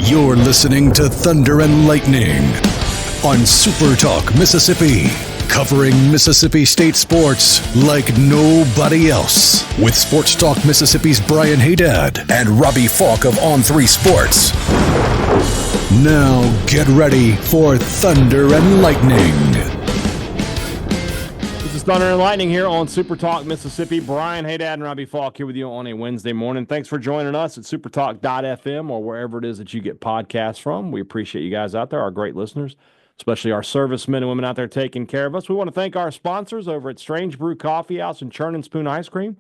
You're listening to Thunder and Lightning on SuperTalk Mississippi, covering Mississippi State sports like nobody else. With Sports Talk Mississippi's Brian Hadad and Robbie Faulk of On3 Sports. Now get ready for Thunder and Lightning. This is Thunder and Lightning here on SuperTalk Mississippi. Brian Hadad and Robbie Faulk here with you on a Wednesday morning. Thanks for joining us at supertalk.fm or wherever it is that you get podcasts from. We appreciate you guys out there, our great listeners, especially our servicemen and women out there taking care of us. We want to thank our sponsors over at Strange Brew Coffee House and Churn and Spoon Ice Cream.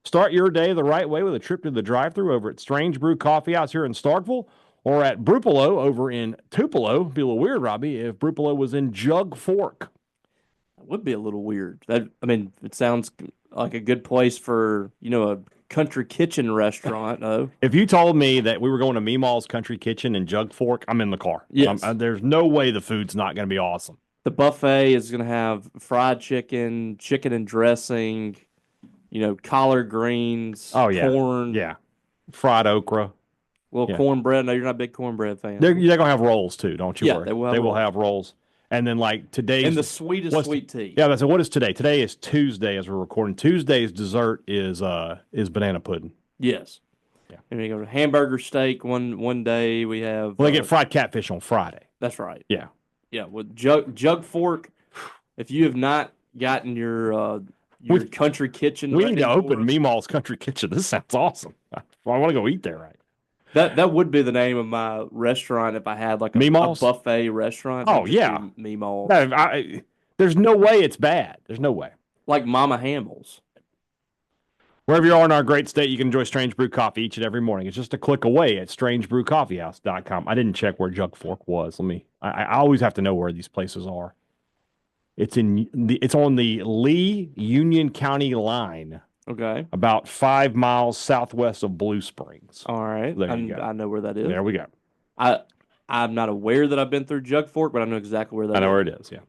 Start your day the right way with a trip to the drive-thru over at Strange Brew Coffee House here in Starkville or at Brupolo over in Tupelo. It'd be a little weird, Robbie, if Brupolo was in Jug Fork. Would be a little weird. It sounds like a good place for, a country kitchen restaurant. No, if you told me that we were going to Meemaw's Country Kitchen in Jug Fork, I'm in the car. Yes. There's no way the food's not going to be awesome. The buffet is going to have fried chicken, chicken and dressing, collard greens, corn. Yeah. Fried okra. Cornbread. No, you're not a big cornbread fan. They're going to have rolls too, don't you worry. They will have rolls. And then today's... And the sweetest sweet tea. Yeah, so what is today? Today is Tuesday as we're recording. Tuesday's dessert is banana pudding. Yes. Yeah. And we go to hamburger steak one day. We have... Well, they get fried catfish on Friday. That's right. Yeah. Yeah, with Jug Fork, if you have not gotten your country kitchen... We need to open Meemaw's Country Kitchen. This sounds awesome. I want to go eat there, right? That would be the name of my restaurant if I had a buffet restaurant. Oh, yeah. Meemaw. No, there's no way it's bad. There's no way. Like Mama Hamill's. Wherever you are in our great state, you can enjoy Strange Brew Coffee each and every morning. It's just a click away at strangebrewcoffeehouse.com. I didn't check where Jug Fork was. I always have to know where these places are. It's on the Lee Union County line. Okay. About 5 miles southwest of Blue Springs. All right. I know where that is. There we go. I'm not aware that I've been through Jug Fork, but I know exactly where that is. I know where it is, yeah.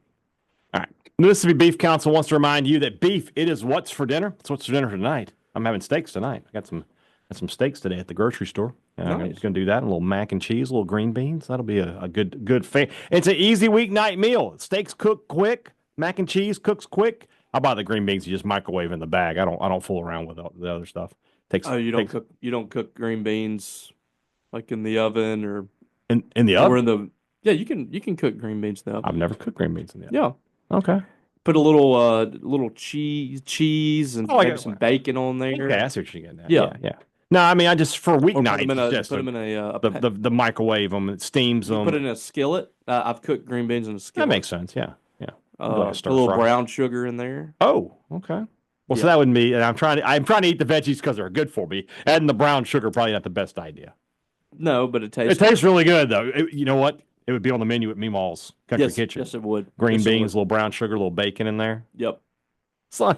All right. The Mississippi Beef Council wants to remind you that beef, it is what's for dinner. It's what's for dinner tonight. I'm having steaks tonight. I got some steaks today at the grocery store. Nice. I'm just going to do that. A little mac and cheese, a little green beans. That'll be a good It's an easy weeknight meal. Steaks cook quick. Mac and cheese cooks quick. I buy the green beans. You just microwave in the bag. I don't fool around with the other stuff. You don't cook green beans like in the oven or in the oven. Or you can cook green beans in the oven. I've never cooked green beans in the oven. Yeah. Okay. Put a little cheese and maybe some bacon on there. Okay, I see what you're getting at. Yeah. No, I just for weeknights. Put them in the microwave them. It steams them. Put it in a skillet. I've cooked green beans in a skillet. That makes sense. Yeah. A little brown sugar in there. Oh, okay. Well, so that wouldn't be. And I'm trying to eat the veggies because they're good for me. Adding the brown sugar probably not the best idea. No, but it tastes. It tastes really good though. You know what? It would be on the menu at Meemaw's Country Kitchen. Yes, it would. Green beans, a little brown sugar, a little bacon in there. Yep.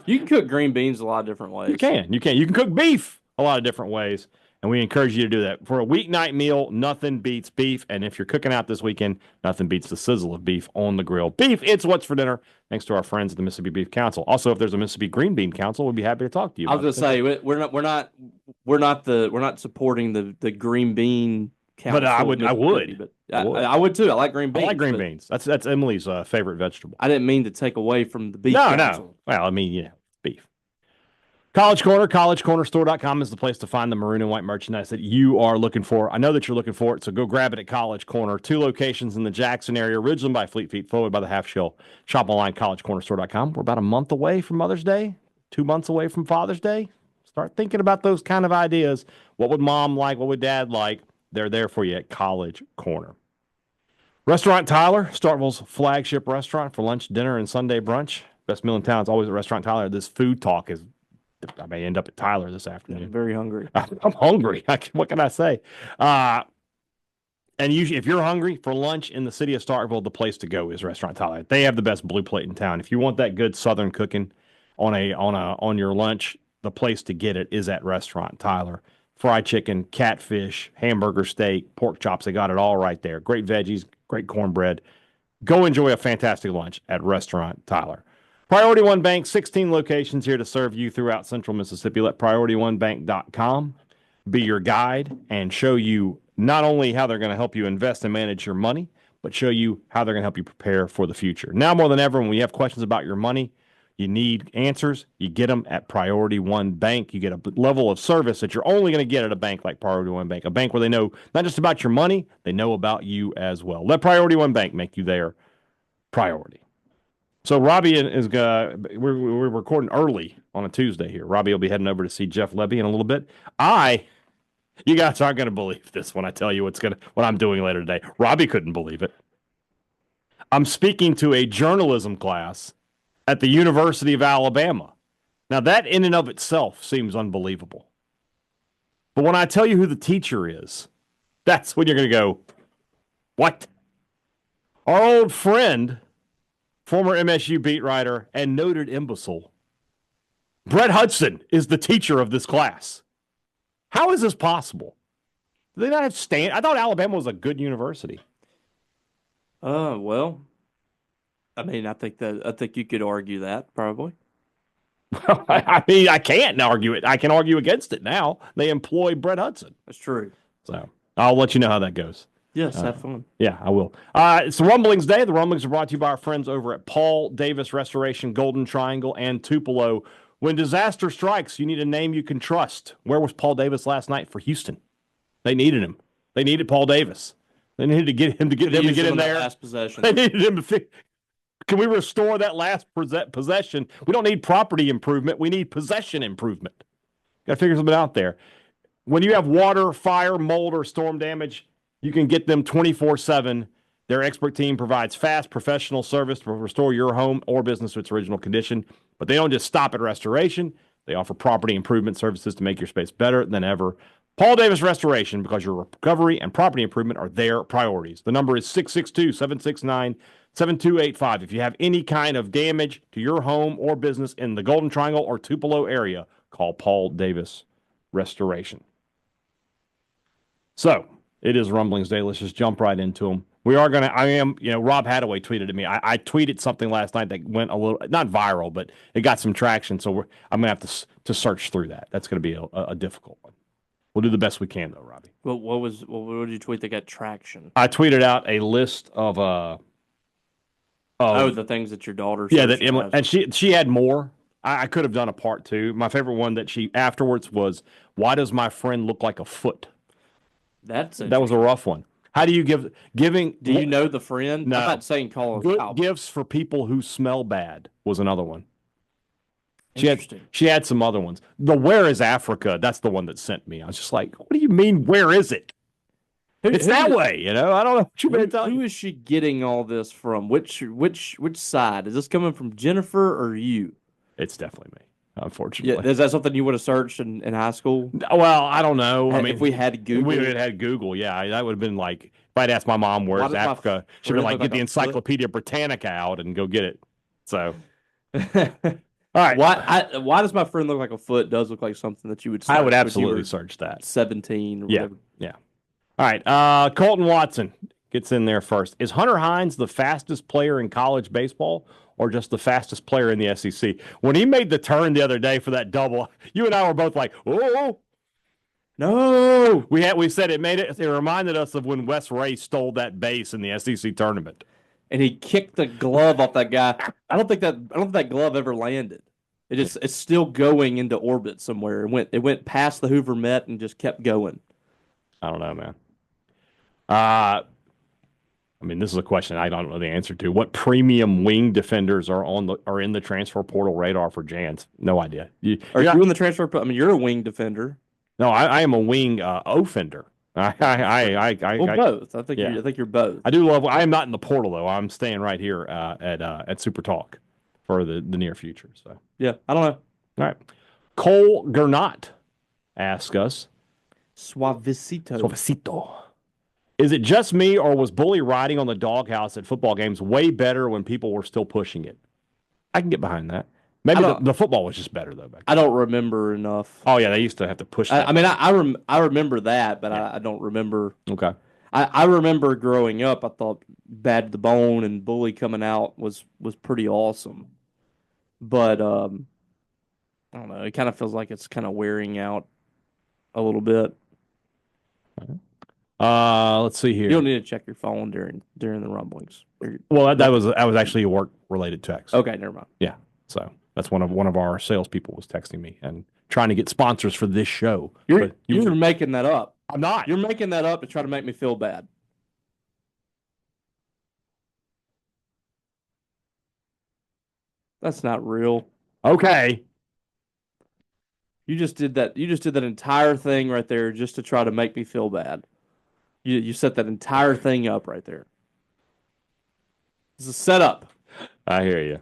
You can cook green beans a lot of different ways. You can. You can cook beef a lot of different ways. And we encourage you to do that. For a weeknight meal, nothing beats beef. And if you're cooking out this weekend, nothing beats the sizzle of beef on the grill. Beef, it's what's for dinner, thanks to our friends at the Mississippi Beef Council. Also, if there's a Mississippi Green Bean Council, we'd be happy to talk to you. I was going to say we're not supporting the Green Bean Council. But I would. I would too. I like green beans. I like green beans. That's Emily's favorite vegetable. I didn't mean to take away from the beef council. No. Well, beef. College collegecornerstore.com is the place to find the maroon and white merchandise that you are looking for. I know that you're looking for it, so go grab it at College Corner. 2 locations in the Jackson area, originally by Fleet Feet, forward by the Half Shell. Shop online, collegecornerstore.com. We're about a month away from Mother's Day, 2 months away from Father's Day. Start thinking about those kind of ideas. What would mom like? What would dad like? They're there for you at College Corner. Restaurant Tyler, Starkville's flagship restaurant for lunch, dinner, and Sunday brunch. Best meal in town is always at Restaurant Tyler. This food talk is... I may end up at Tyler this afternoon. I'm very hungry. I'm hungry. What can I say? And usually, if you're hungry for lunch in the city of Starkville, the place to go is Restaurant Tyler. They have the best blue plate in town. If you want that good Southern cooking on your lunch, the place to get it is at Restaurant Tyler. Fried chicken, catfish, hamburger steak, pork chops. They got it all right there. Great veggies, great cornbread. Go enjoy a fantastic lunch at Restaurant Tyler. Priority One Bank, 16 locations here to serve you throughout central Mississippi. Let PriorityOneBank.com be your guide and show you not only how they're going to help you invest and manage your money, but show you how they're going to help you prepare for the future. Now more than ever, when you have questions about your money, you need answers. You get them at Priority One Bank. You get a level of service that you're only going to get at a bank like Priority One Bank, a bank where they know not just about your money, they know about you as well. Let Priority One Bank make you their priority. So Robbie is we're recording early on a Tuesday here. Robbie will be heading over to see Jeff Levy in a little bit. You guys aren't going to believe this when I tell you what I'm doing later today. Robbie couldn't believe it. I'm speaking to a journalism class at the University of Alabama. Now, that in and of itself seems unbelievable. But when I tell you who the teacher is, that's when you're going to go, what? Our old friend, former MSU beat writer and noted imbecile, Brett Hudson, is the teacher of this class. How is this possible? Do they not have I thought Alabama was a good university. Well, I mean, I think you could argue that probably. I mean, I can't argue it. I can argue against it now. They employ Brett Hudson. That's true. So I'll let you know how that goes. Yes, have fun. Yeah, I will. It's Rumblings Day. The Rumblings are brought to you by our friends over at Paul Davis Restoration, Golden Triangle, and Tupelo. When disaster strikes, you need a name you can trust. Where was Paul Davis last night for Houston? They needed him. They needed Paul Davis. They needed to get him to get in there. Last possession. They needed him to can we restore that last possession? We don't need property improvement. We need possession improvement. Got to figure something out there. When you have water, fire, mold, or storm damage, you can get them 24/7. Their expert team provides fast, professional service to restore your home or business to its original condition. But they don't just stop at restoration. They offer property improvement services to make your space better than ever. Paul Davis Restoration, because your recovery and property improvement are their priorities. The number is 662-769-7285. If you have any kind of damage to your home or business in the Golden Triangle or Tupelo area, call Paul Davis Restoration. So, it is Rumblings Day. Let's just jump right into them. Rob Hadaway tweeted at me. I tweeted something last night that went a little, not viral, but it got some traction. So I'm going to have to search through that. That's going to be a difficult one. We'll do the best we can, though, Robbie. Well, what did you tweet that got traction? I tweeted out a list of the things that your daughter. Yeah, that Emily, and she had more. I could have done a part two. My favorite one that she afterwards was, "Why does my friend look like a foot?" That was a rough one. How do you giving? Do you know the friend? No. I'm not saying call her good gifts for people who smell bad was another one. Interesting. She had some other ones. The Where is Africa? That's the one that sent me. I was just like, what do you mean? Where is it? It's that way, I don't know what you meant to tell you. Who is she getting all this from? Which side? Is this coming from Jennifer or you? It's definitely me, unfortunately. Yeah, is that something you would have searched in high school? Well, I don't know. If we had Google. We would have had Google, yeah. That would have been like, if I'd asked my mom where's Africa, she'd be like, get the Encyclopedia Britannica out and go get it. So, all right. Why does my friend look like a foot? Does look like something that you would search. I would absolutely search that. 17 or whatever. Yeah. All right. Colton Watson gets in there first. Is Hunter Hines the fastest player in college baseball or just the fastest player in the SEC? When he made the turn the other day for that double, you and I were both like, oh, no. We said it reminded us of when Wes Ray stole that base in the SEC tournament. And he kicked the glove off that guy. I don't think that glove ever landed. It's still going into orbit somewhere. It went past the Hoover Met and just kept going. I don't know, man. I mean, this is a question I don't know the answer to. What premium wing defenders are in the transfer portal radar for Jans? No idea. Are you in the transfer? I mean, you're a wing defender. No, I am a wing offender. Both. I think you're both. I do love. I am not in the portal though. I'm staying right here at SuperTalk for the near future. So yeah, I don't know. All right, Cole Gernot asks us, Suavecito. Is it just me or was bully riding on the doghouse at football games way better when people were still pushing it? I can get behind that. Maybe the football was just better though. Back then. I don't remember enough. Oh yeah, they used to have to push. That I remember that, but yeah. I don't remember. Okay. I remember growing up. I thought Bad to the Bone and Bully coming out was pretty awesome, but I don't know. It kind of feels like it's kind of wearing out a little bit. Let's see here. You don't need to check your phone during the rumblings. Well, that was actually a work related text. Okay, never mind. Yeah. So that's one of our salespeople was texting me and trying to get sponsors for this show. You're making that up. I'm not. You're making that up to try to make me feel bad. That's not real. Okay. You just did that. You just did that entire thing right there just to try to make me feel bad. You set that entire thing up right there. It's a setup. I hear you.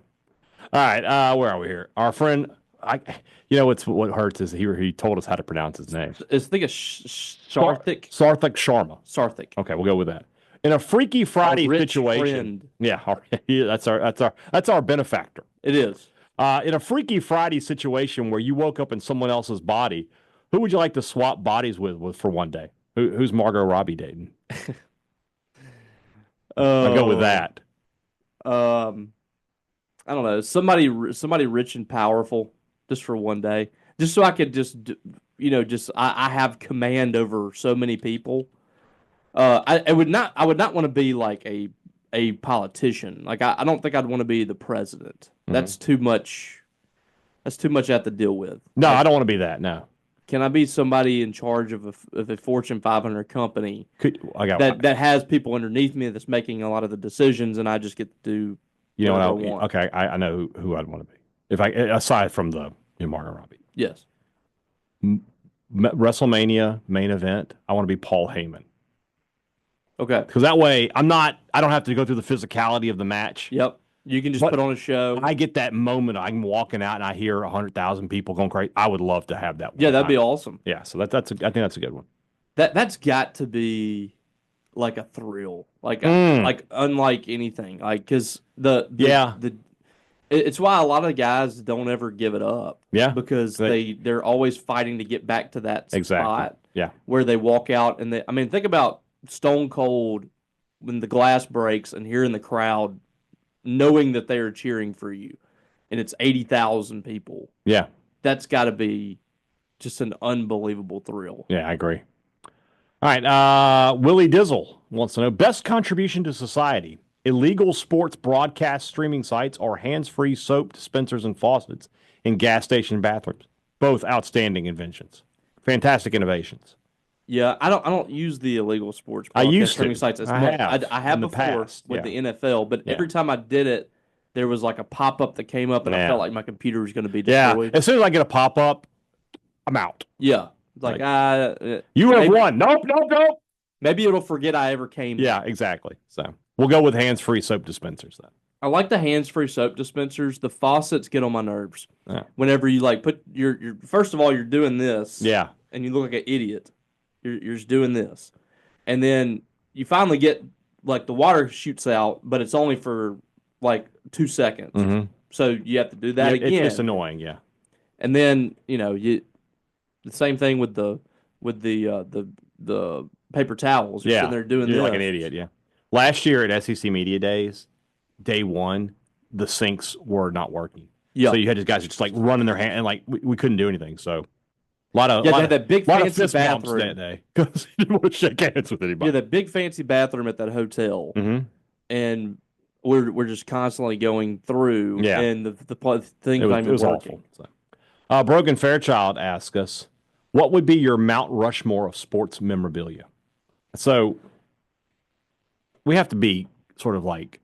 All right. Where are we here? Our friend. What hurts is he told us how to pronounce his name. I think it's Sarthik. Sarthik Sharma. Sarthik. Okay, we'll go with that. In a Freaky Friday situation. Friend. Yeah, that's our benefactor. It is. In a Freaky Friday situation where you woke up in someone else's body, who would you like to swap bodies with for one day? Who's Margot Robbie dating? I'll go with that. I don't know. Somebody rich and powerful, just for one day, just so I could I have command over so many people. I would not want to be like a politician. Like I don't think I'd want to be the president. Mm-hmm. That's too much. That's too much I have to deal with. No, I don't want to be that. No. Can I be somebody in charge of a Fortune 500 company that has people underneath me that's making a lot of the decisions, and I just get to do what I want? Okay, I know who I'd want to be. If aside from the Margot Robbie. Yes. WrestleMania main event, I want to be Paul Heyman. Okay. Because that way I don't have to go through the physicality of the match. Yep. You can just put on a show. I get that moment. I'm walking out and I hear 100,000 people going crazy. I would love to have that one. Yeah, that'd be awesome. Yeah, so I think that's a good one. That's got to be like a thrill, like unlike anything, like because it's why a lot of guys don't ever give it up. Yeah, because they're always fighting to get back to that spot. Yeah, where they walk out and think about Stone Cold when the glass breaks and hearing the crowd knowing that they are cheering for you, and it's 80,000 people. Yeah, that's got to be just an unbelievable thrill. Yeah, I agree. All right, Willie Dizzle wants to know best contribution to society: illegal sports broadcast streaming sites or hands-free soap dispensers and faucets in gas station bathrooms. Both outstanding inventions, fantastic innovations. Yeah, I don't use the illegal sports broadcast streaming sites as much. I have before with the NFL, but every time I did it, there was like a pop-up that came up, and I felt like my computer was going to be destroyed. As soon as I get a pop-up, I'm out. Yeah. It's like, you have won. Nope. Maybe it'll forget I ever came. Yeah, exactly. So we'll go with hands-free soap dispensers then. I like the hands-free soap dispensers. The faucets get on my nerves. Yeah. Whenever you like put your first of all, you're doing this. Yeah. And you look like an idiot. You're just doing this. And then you finally get like the water shoots out, but it's only for like 2 seconds. Mm-hmm. So you have to do that again. It's just annoying, yeah. And then, the same thing with the paper towels. You're sitting there doing this. Like an idiot, yeah. Last year at SEC Media Days, day one, the sinks were not working. Yeah. So you had these guys just like running their hand and like we couldn't do anything. So they had that big fancy bathroom that day because they didn't want to shake hands with anybody. Yeah, that big fancy bathroom at that hotel, and we're just constantly going through. Yeah, and the thing was working. So. Brogan Fairchild asks us, "What would be your Mount Rushmore of sports memorabilia?" So we have to be sort of like,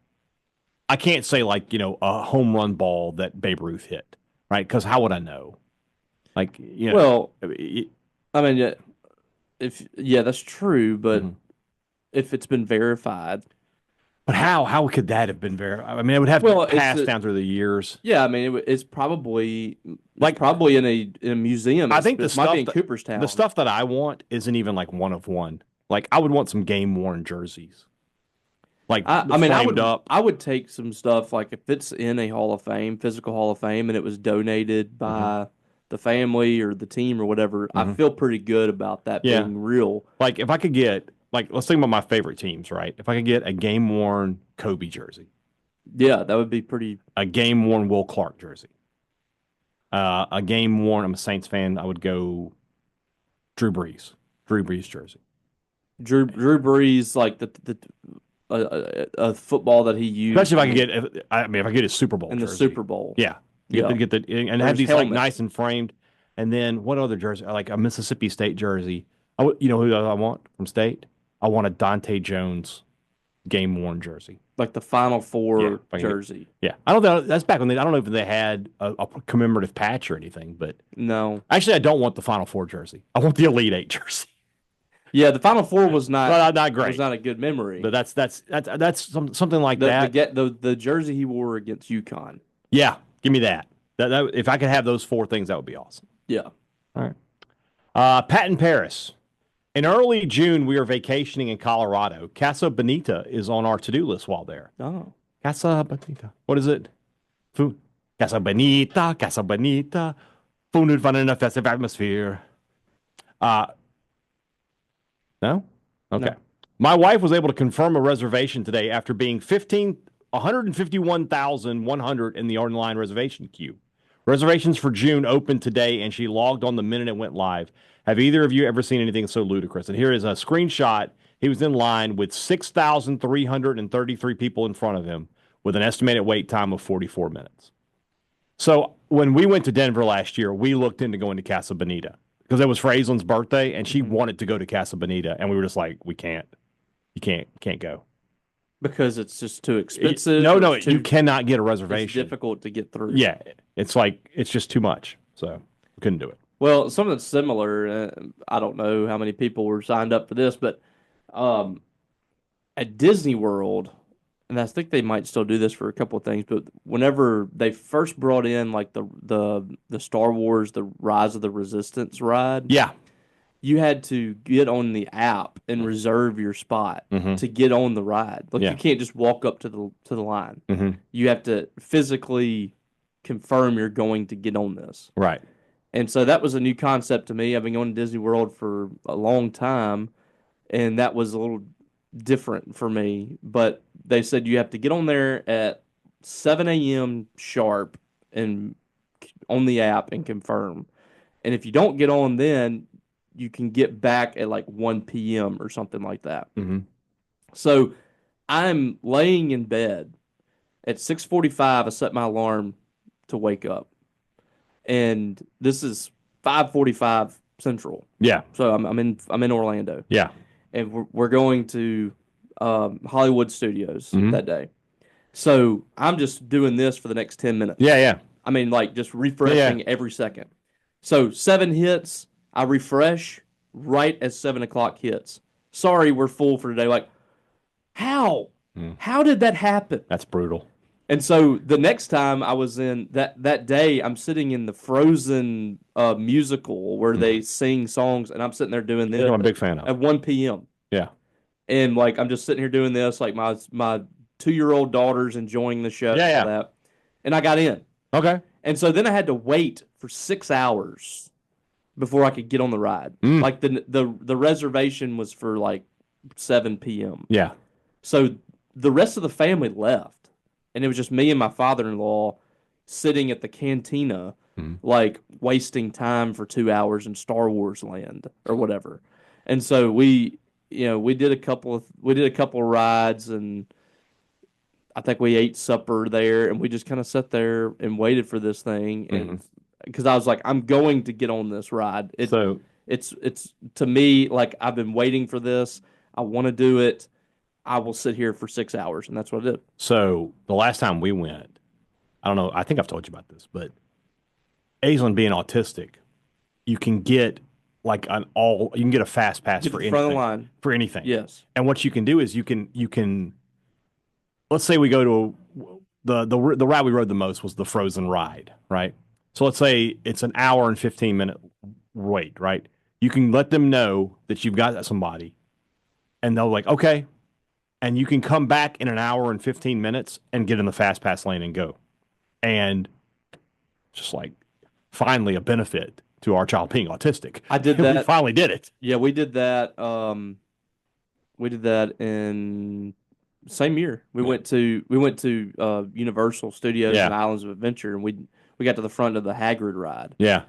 I can't say like a home run ball that Babe Ruth hit, right? Because how would I know? Like, well, I mean, that's true, but if it's been verified, but how could that have been verified? I mean, it would have to pass down through the years. Yeah, I mean, it's probably in a museum. I think it might be in Cooperstown. The stuff that I want isn't even like one of one. Like, I would want some game worn jerseys. Like, I would take some stuff like if it's in a Hall of Fame, physical Hall of Fame, and it was donated by the family or the team or whatever. I feel pretty good about that being real. Like if I could get, like, let's think about my favorite teams, right? If I could get a game worn Kobe jersey, that would be pretty. A game worn Will Clark jersey, a game worn. I'm a Saints fan. I would go Drew Brees jersey. Drew Brees, like a football that he used, Especially if I could get, if I get his Super Bowl in the jersey. Super Bowl. Yeah. Yeah. Get the and Or have his these like helmet. nice and framed. And then what other jersey? Like a Mississippi State jersey. You know who I want from State? I want a Dante Jones game worn jersey. Like the Final Four Yeah, jersey. Yeah, I don't know. That's back when I don't know if they had a commemorative patch or anything, but No. actually, I don't want the Final Four jersey. I want the Elite Eight jersey. Yeah, the Final Four was not great. Was not a good memory. But that's something like that. The jersey he wore against UConn. Yeah, give me that. That if I could have those 4 things, that would be awesome. Yeah. All right. Pat in Paris. In early June, we are vacationing in Colorado. Casa Bonita is on our to-do list while there. Oh. Casa Bonita. What is it? Food. Casa Bonita. Food fun in a festive atmosphere. No? Okay. No. My wife was able to confirm a reservation today after being 151,100 in the online reservation queue. Reservations for June opened today, and she logged on the minute it went live. Have either of you ever seen anything so ludicrous? And here is a screenshot. He was in line with 6,333 people in front of him with an estimated wait time of 44 minutes. So when we went to Denver last year, we looked into going to Casa Bonita because it was Frazelin's birthday, and she wanted to go to Casa Bonita, and we were just like, we can't. You can't go. Because it's just too expensive. No, you cannot get a reservation. It's difficult to get through. Yeah, it's just too much. So we couldn't do it. Well, something similar. I don't know how many people were signed up for this, but at Disney World, and I think they might still do this for a couple of things, but whenever they first brought in like the Star Wars, the Rise of the Resistance ride, yeah, you had to get on the app and reserve your spot to get on the ride. Like you can't just walk up to the line. You have to physically confirm you're going to get on this. Right. And so that was a new concept to me. I've been going to Disney World for a long time, and that was a little different for me. But they said you have to get on there at 7 a.m. sharp and on the app and confirm. And if you don't get on then, you can get back at like 1 p.m. or something like that. So I'm laying in bed at 6:45. I set my alarm to wake up, and this is 5:45 Central. Yeah. So I'm in Orlando. Yeah. And we're going to Hollywood Studios that day. So I'm just doing this for the next 10 minutes. Yeah. I mean, like just refreshing every second. So 7 hits. I refresh right as 7 o'clock hits. Sorry, we're full for today. Like, how? How did that happen? That's brutal. And so the next time I was in that day, I'm sitting in the Frozen musical where they sing songs, and I'm sitting there doing this. I'm a big fan of at 1 p.m. Yeah, and like I'm just sitting here doing this. Like my 2-year-old daughter's enjoying the show. Yeah. That, and I got in. Okay. And so then I had to wait for 6 hours before I could get on the ride. Like the reservation was for like 7 p.m. Yeah. So the rest of the family left, and it was just me and my father-in-law sitting at the cantina, like wasting time for 2 hours in Star Wars land or whatever. And so we did a couple of rides, and I think we ate supper there, and we just kind of sat there and waited for this thing, and because I was like, I'm going to get on this ride. It's to me like I've been waiting for this. I want to do it. I will sit here for 6 hours, and that's what I did. So the last time we went, I don't know. I think I've told you about this, but Aislinn being autistic, you can get you can get a fast pass for anything. Front of the line. For anything. Yes. And what you can do is you can. Let's say we go to the ride we rode the most was the Frozen ride, right? So let's say it's an hour and 15-minute wait, right? You can let them know that you've got somebody, and they'll like, okay, and you can come back in an hour and 15 minutes and get in the fast pass lane and go, and just like finally a benefit to our child being autistic. I did that. We finally did it. Yeah, we did that. We did that in same year. We went to Universal Studios and Islands of Adventure, and we got to the front of the Hagrid ride. Yeah.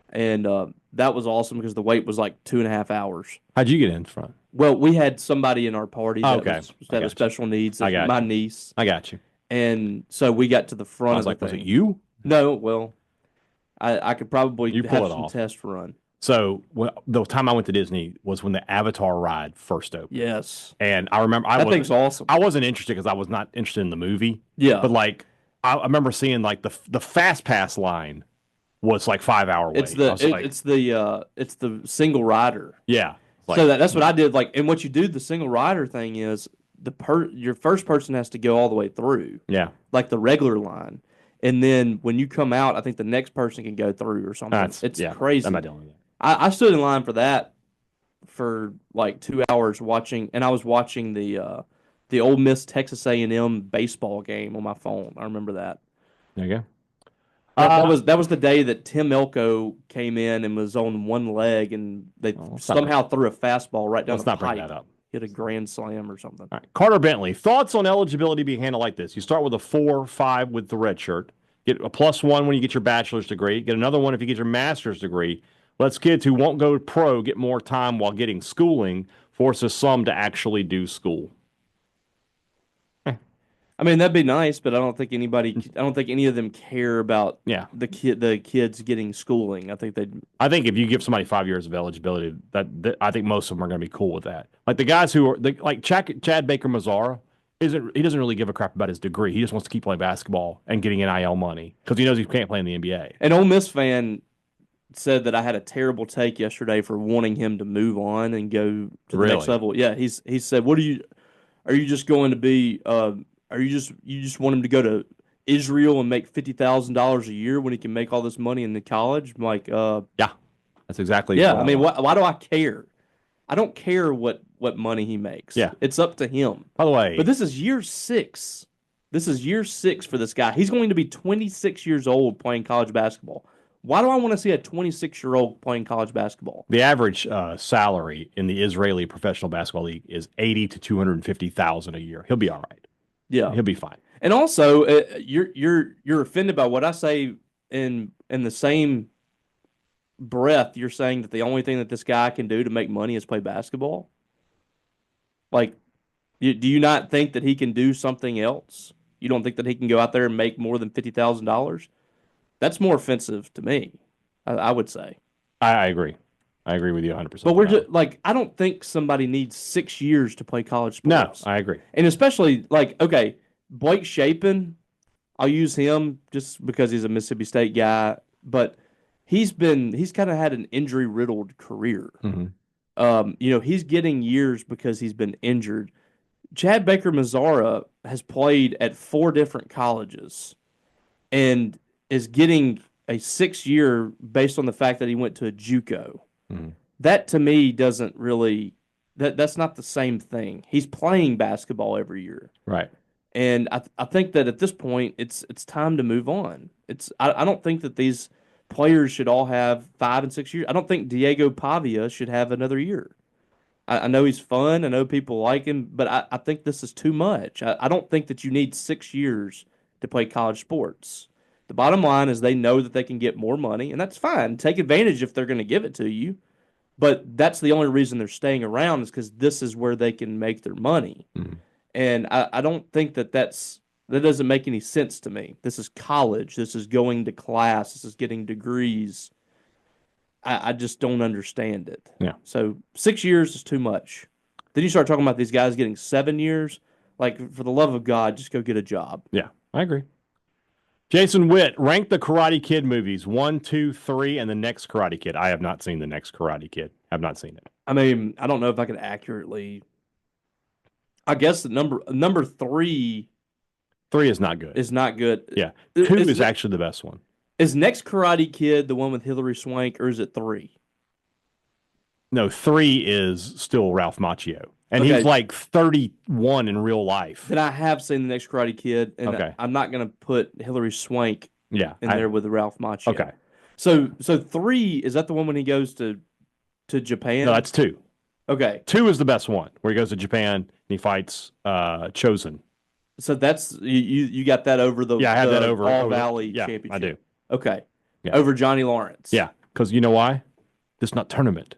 and that was awesome because the wait was like 2.5 hours. How'd you get in front? Well, we had somebody in our party that Okay. that was special needs, I got my you. niece, I got you. and so we got to the front I was of like, the was it thing. you? No, well, I could probably You pull have it some off. test run. So the time I went to Disney was when the Avatar ride first opened. Yes, And I remember that thing's awesome. I wasn't interested because I was not interested in the movie. Yeah, But like I remember seeing like the fast pass line was like 5 hour wait. it's the single rider. Yeah. Like, So that's what I did. Like, and what you do, the single rider thing is your first person has to go all the way through, yeah. like the regular line, and then when you come out, I think the next person can go through or something. It's crazy. I'm not dealing with that. I stood in line for that for like 2 hours watching, and I was watching the Ole Miss Texas A&M baseball game on my phone. I remember that. There you go. That was the day that Tim Elko came in and was on one leg, and they somehow threw a fastball right down the pipe. Bring that up. Hit a grand slam or something. All right. Carter Bentley, thoughts on eligibility being handled like this? You start with a 4-5 with the red shirt, get a +1 when you get your bachelor's degree, get another one if you get your master's degree. Lets kids who won't go pro get more time while getting schooling, forces some to actually do school. I mean, that'd be nice, but I don't think any of them care about the kids getting schooling. I think if you give somebody 5 years of eligibility, that I think most of them are going to be cool with that. Like the guys who are like Chad Baker Mazzara, he doesn't really give a crap about his degree. He just wants to keep playing basketball and getting NIL money because he knows he can't play in the NBA. An Ole Miss fan said that I had a terrible take yesterday for wanting him to move on and go to the next level. Yeah, he said, "What are you just going to be? You just want him to go to Israel and make $50,000 a year when he can make all this money in the college?" I'm like, yeah, that's exactly. Yeah, I mean, why do I care? I don't care what money he makes. Yeah, it's up to him. By the way, but this is year 6. This is year 6 for this guy. He's going to be 26 years old playing college basketball. Why do I want to see a 26-year-old playing college basketball? The average salary in the Israeli professional basketball league is $80,000 to $250,000 a year. He'll be all right. Yeah, he'll be fine. And also, you're offended by what I say in the same breath. You're saying that the only thing that this guy can do to make money is play basketball. Like, do you not think that he can do something else? You don't think that he can go out there and make more than $50,000? That's more offensive to me, I would say. I agree. I agree with you 100%. But we're just like, I don't think somebody needs 6 years to play college sports. No, I agree. And especially like, okay, Blake Shapen, I'll use him just because he's a Mississippi State guy, but he's kind of had an injury riddled career. Mm-hmm. He's getting years because he's been injured. Chad Baker Mazzara has played at 4 different colleges and is getting a 6-year based on the fact that he went to a JUCO. Mm-hmm. That to me doesn't really that's not the same thing. He's playing basketball every year. Right. And I think that at this point it's time to move on. I don't think that these players should all have 5 and 6 years. I don't think Diego Pavia should have another year. I know he's fun. I know people like him, but I think this is too much. I don't think that you need 6 years to play college sports. The bottom line is they know that they can get more money, and that's fine. Take advantage if they're going to give it to you. But that's the only reason they're staying around is because this is where they can make their money. Mm-hmm. And I don't think that doesn't make any sense to me. This is college. This is going to class. This is getting degrees. I just don't understand it. Yeah. So 6 years is too much. Then you start talking about these guys getting 7 years. Like, for the love of God, just go get a job. Yeah, I agree. Jason Witt, rank the Karate Kid movies 1, 2, 3, and the next Karate Kid. I have not seen the next Karate Kid. Have not seen it. I mean, I don't know if I can accurately. I guess the number 3. 3 is not good. Is not good. Yeah, 2 is actually the best one. Is Next Karate Kid the one with Hilary Swank, or is it 3? No, 3 is still Ralph Macchio. And he's like 31 in real life. Then I have seen the Next Karate Kid, and I'm not going to put Hilary Swank in there with Ralph Macchio. Okay. So 3, is that the one when he goes to Japan? No, that's 2. Okay. 2 is the best one, where he goes to Japan and he fights Chosen. So that's you got that over the I had that over All Valley Championship. I do. Okay. Yeah. Over Johnny Lawrence. Yeah. Because you know why? This not tournament.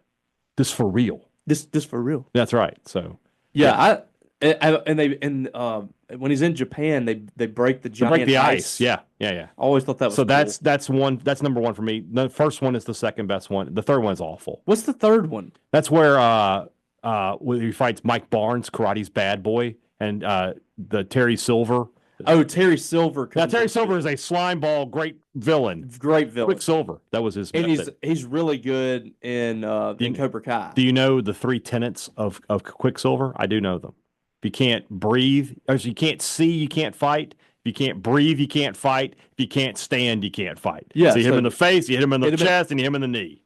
This for real. This for real. That's right. So yeah. When he's in Japan, they break the giant break the ice. Yeah. I always thought that was so. Cool. That's one. That's number one for me. The first one is the second best one. The third one is awful. What's the third one? That's where he fights Mike Barnes, karate's bad boy, and the Terry Silver. Oh, Terry Silver. Now Terry Silver is a slime ball, great villain. Great villain. Quicksilver. That was his. And method. he's really good in Cobra Kai. Do you know the 3 tenets of Quicksilver? I do know them. If you can't breathe, or if you can't see, you can't fight. If you can't breathe, you can't fight. If you can't stand, you can't fight. Yeah, so you hit him in the face, you hit him in the chest, and you hit him in the knee.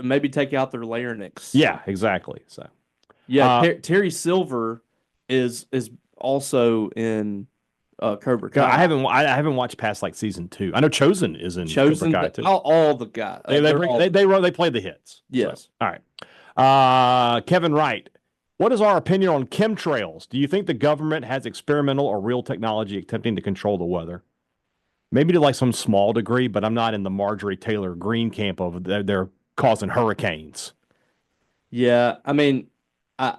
Maybe take out their larynx. Yeah, exactly. So yeah, Terry Silver is also in Cobra Kai. I haven't watched past like season 2. I know Chosen is in Cobra Kai too. All the guys. They play the hits. Yes. So, all right. Kevin Wright. What is our opinion on chemtrails? Do you think the government has experimental or real technology attempting to control the weather? Maybe to like some small degree, but I'm not in the Marjorie Taylor Greene camp of they're causing hurricanes. Yeah, I mean, I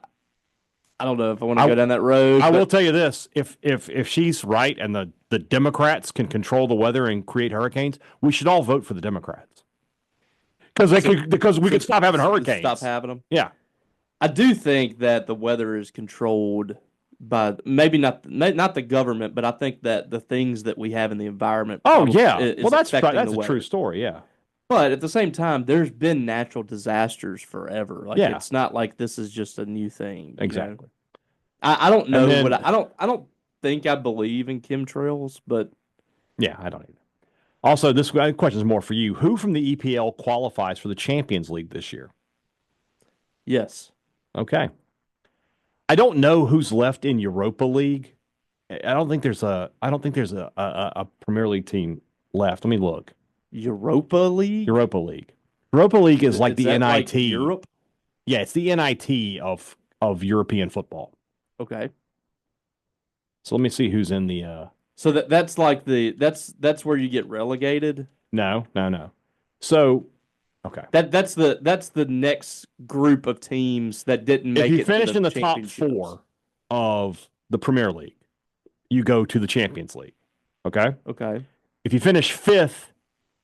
don't know if I want to go down that road. I will tell you this: if she's right and the Democrats can control the weather and create hurricanes, we should all vote for the Democrats because we could stop having hurricanes. Stop having them. Yeah. I do think that the weather is controlled by maybe not the government, but I think that the things that we have in the environment. Oh yeah, well that's a true story. Yeah, but at the same time, there's been natural disasters forever. Like it's not like this is just a new thing. Exactly. I don't know I don't think I believe in chemtrails, but yeah, I don't either. Also, this question is more for you. Who from the EPL qualifies for the Champions League this year? Yes. Okay. I don't know who's left in Europa League. I don't think there's a Premier League team left. Let me look. Europa League? Europa League. Europa League is like the NIT. Like Europe? Yeah, it's the NIT of European football. Okay. So let me see who's in the So that's like that's where you get relegated? No. So okay. That's the next group of teams that didn't make it. If you finish in the top 4 of the Premier League, you go to the Champions League. Okay? Okay. If you finish 5th,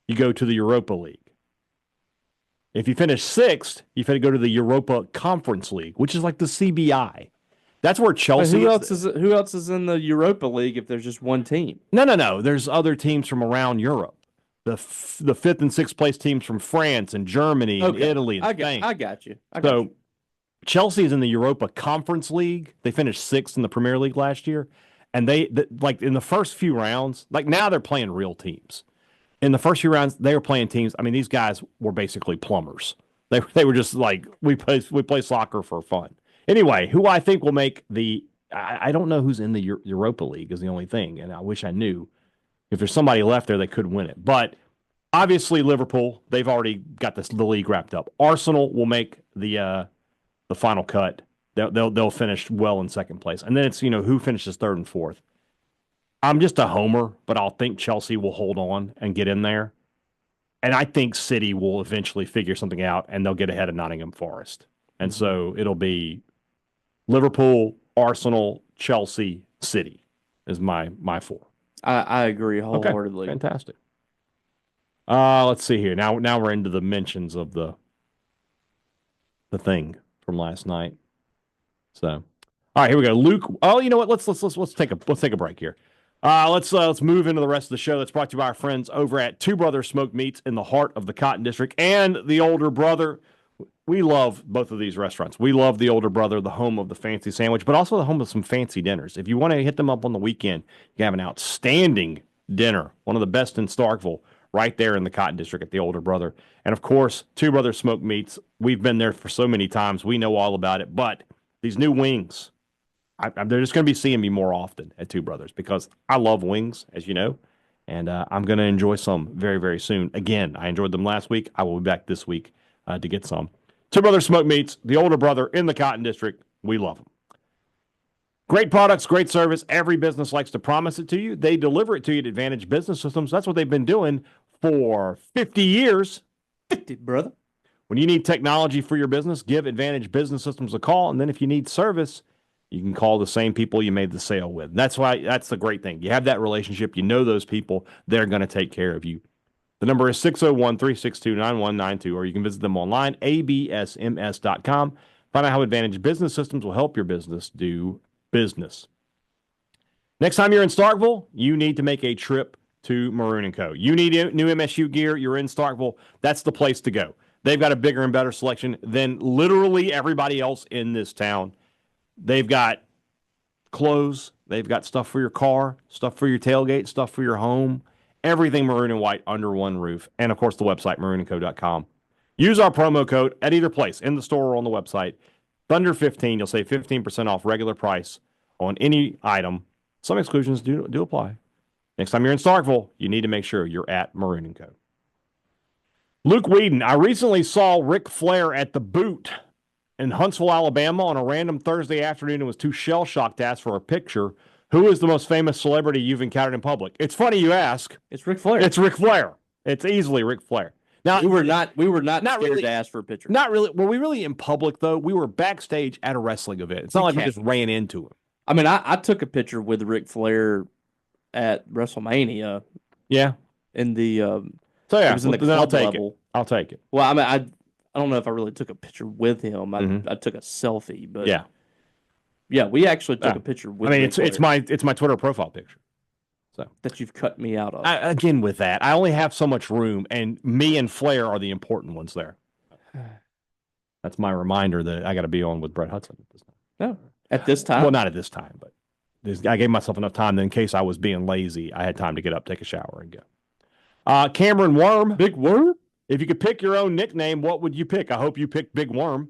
you go to the Europa League. If you finish 6th, you have to go to the Europa Conference League, which is like the CBI. That's where Chelsea. Who else is in the Europa League if there's just one team? No. There's other teams from around Europe. The 5th and 6th place teams from France and Germany and Italy and Spain. I got you. Chelsea is in the Europa Conference League. They finished 6th in the Premier League last year, and they like in the first few rounds. Like now they're playing real teams. In the first few rounds, they were playing teams. I mean, these guys were basically plumbers. They were just like we play soccer for fun. Anyway, who I think will make the I don't know who's in the Europa League is the only thing, and I wish I knew. If there's somebody left there, they could win it. But obviously, Liverpool, they've already got the league wrapped up. Arsenal will make the final cut. They'll finish well in second place, and then it's who finishes 3rd and 4th. I'm just a homer, but I'll think Chelsea will hold on and get in there, and I think City will eventually figure something out, and they'll get ahead of Nottingham Forest, and so it'll be Liverpool, Arsenal, Chelsea, City is my 4. I agree wholeheartedly. Okay, fantastic. Let's see here. Now we're into the mentions of the thing from last night. So, all right, here we go. Luke. Oh, you know what? Let's take a break here. Let's move into the rest of the show. That's brought to you by our friends over at Two Brothers Smoked Meats in the heart of the Cotton District and the Older Brother. We love both of these restaurants. We love the Older Brother, the home of the fancy sandwich, but also the home of some fancy dinners. If you want to hit them up on the weekend, you have an outstanding dinner, one of the best in Starkville, right there in the Cotton District at the Older Brother. And of course, Two Brothers Smoked Meats. We've been there for so many times. We know all about it. But these new wings, they're just going to be seeing me more often at Two Brothers because I love wings, as you know, and I'm going to enjoy some very, very soon. Again, I enjoyed them last week. I will be back this week to get some. Two Brothers Smoked Meats, the Older Brother in the Cotton District. We love them. Great products, great service. Every business likes to promise it to you. They deliver it to you at Advantage Business Systems. That's what they've been doing for 50 years. 50, brother. When you need technology for your business, give Advantage Business Systems a call. And then if you need service, you can call the same people you made the sale with. That's the great thing. You have that relationship. You know those people. They're going to take care of you. The number is 601-362-9192, or you can visit them online, absms.com. Find out how Advantage Business Systems will help your business do business. Next time you're in Starkville, you need to make a trip to Maroon & Co. You need new MSU gear. You're in Starkville. That's the place to go. They've got a bigger and better selection than literally everybody else in this town. They've got clothes. They've got stuff for your car, stuff for your tailgate, stuff for your home. Everything maroon and white under one roof. And, of course, the website, maroonandco.com. Use our promo code at either place, in the store or on the website. Thunder15. You'll save 15% off regular price on any item. Some exclusions do apply. Next time you're in Starkville, you need to make sure you're at Maroon & Co. Luke Whedon, I recently saw Ric Flair at the Boot in Huntsville, Alabama on a random Thursday afternoon and was too shell-shocked to ask for a picture. Who is the most famous celebrity you've encountered in public? It's funny you ask. It's Ric Flair. It's Ric Flair. It's easily Ric Flair. Now we were not scared really to ask for a picture. Not really. Were we really in public though? We were backstage at a wrestling event. It's not like we just ran into him. I mean, I took a picture with Ric Flair at WrestleMania. Yeah. In the so yeah, it was in the club level. I'll take it. Well, I mean, I don't know if I really took a picture with him. I took a selfie, but yeah, we actually took a picture with. I mean, it's my Twitter profile picture. So that you've cut me out of. Again, with that, I only have so much room, and me and Flair are the important ones there. That's my reminder that I got to be on with Brett Hudson at this time. No, at this time. Well, not at this time, but I gave myself enough time that in case I was being lazy, I had time to get up, take a shower, and go. Cameron Worm, Big Worm. If you could pick your own nickname, what would you pick? I hope you picked Big Worm.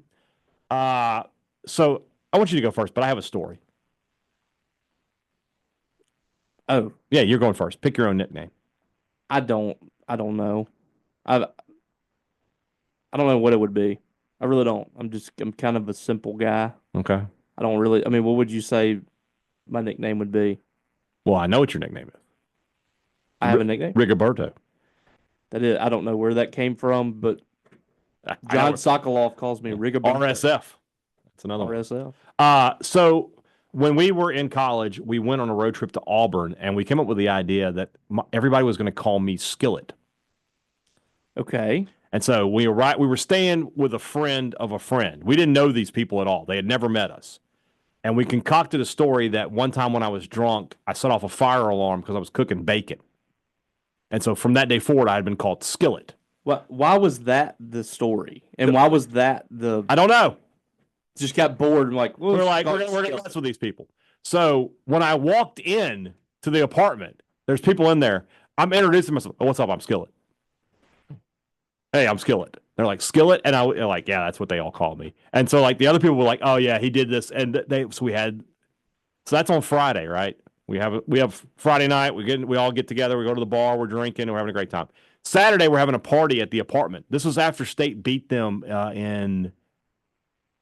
So I want you to go first, but I have a story. Oh, yeah, you're going first. Pick your own nickname. I don't know. I don't know what it would be. I really don't. I'm kind of a simple guy. Okay. I don't really. I mean, what would you say my nickname would be? Well, I know what your nickname is. I have a nickname? Rigoberto. That is. I don't know where that came from, but John Sokoloff calls me Rigoberto. RSF. That's another RSF. one. So when we were in college, we went on a road trip to Auburn, and we came up with the idea that everybody was going to call me Skillet. Okay. And so we were staying with a friend of a friend. We didn't know these people at all. They had never met us. And we concocted a story that one time when I was drunk, I set off a fire alarm because I was cooking bacon. And so from that day forward, I had been called Skillet. Why was that the story? And why was that the... I don't know. Just got bored and like... We're going to mess with these people. So when I walked in to the apartment, there's people in there. I'm introducing myself. Oh, what's up? I'm Skillet. Hey, I'm Skillet. They're like, Skillet? And I'm like, yeah, that's what they all call me. And so like the other people were like, oh yeah, he did this. And so that's on Friday, right? We have Friday night. We all get together. We go to the bar. We're drinking. We're having a great time. Saturday, we're having a party at the apartment. This was after State beat them in